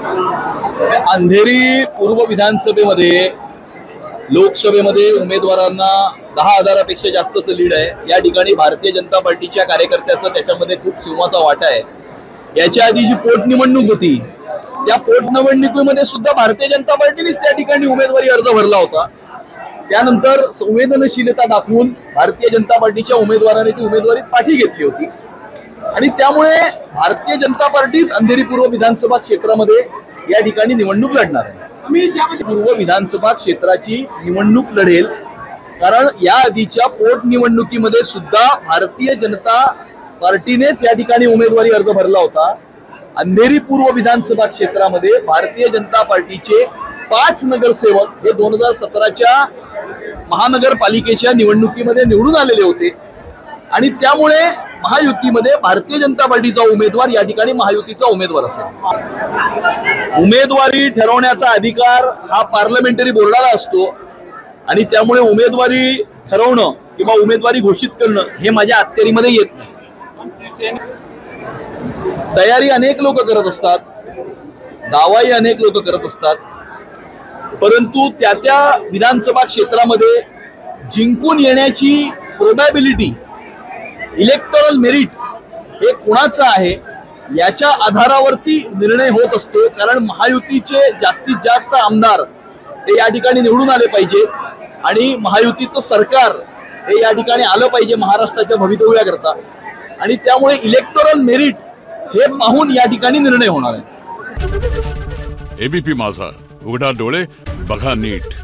अंधेरी पूर्व विधानसभेमध्ये लोकसभेमध्ये उमेदवारांना 10,000पेक्षा जास्तच लीड आहे। या ठिकाणी भारतीय जनता पार्टीच्या कार्यकर्त्याचा त्याच्यामध्ये खूप सिंहाचा वाटा आहे। याच्या आधी जी पोटनिवडणूक होती त्या पोटनिवडणुकीमध्ये सुद्धा भारतीय जनता पार्टीनेच त्या ठिकाणी उमेदवारी अर्ज भरला होता। त्यानंतर संवेदनशीलता दाखवून भारतीय जनता पार्टीच्या उमेदवाराने ती उमेदवारी पाठी घेतली होती आणि त्यामुळे भारतीय जनता पार्टीच अंधेरी पूर्व विधानसभा क्षेत्रामध्ये या ठिकाणी निवडणूक लढणार आहे। पूर्व विधानसभा क्षेत्राची निवडणूक लढेल कारण या आधीच्या पोटनिवडणुकीमध्ये सुद्धा भारतीय जनता पार्टीनेच या ठिकाणी उमेदवारी अर्ज भरला होता। अंधेरी पूर्व विधानसभा क्षेत्रामध्ये भारतीय जनता पार्टीचे 5 नगरसेवक हे 2017च्या महानगरपालिकेच्या निवडणुकीमध्ये निवडून आलेले होते आणि त्यामुळे महायुतीमध्ये भारतीय जनता पार्टीचा उमेदवार या ठिकाणी महायुतीचा उमेदवार असेल। उमेदवारी ठरवण्याचा अधिकार हा पार्लमेंटरी बोर्डाला असतो आणि त्यामुळे उमेदवारी ठरवणं किंवा उमेदवारी घोषित करणं हे माझ्या अखत्यारीमध्ये येत नाही। तयारी अनेक लोक करत असतात, दावाही अनेक लोक करत असतात, परंतु त्या विधानसभा क्षेत्रामध्ये जिंकून येण्याची प्रोबॅबिलिटी, इलेक्टोरल मेरिट हे कोणाचं आहे याच्या आधारावरती निर्णय होत असतो। कारण महायुतीचे जास्तीत जास्त आमदार हे या ठिकाणी निवडून आले पाहिजे आणि महायुतीचं सरकार हे या ठिकाणी आलं पाहिजे महाराष्ट्राच्या भवितव्याकरता आणि त्यामुळे इलेक्टोरल मेरिट हे पाहून या ठिकाणी निर्णय होणार आहे। एबीपी माझा, उघडा डोळे बघा नीट।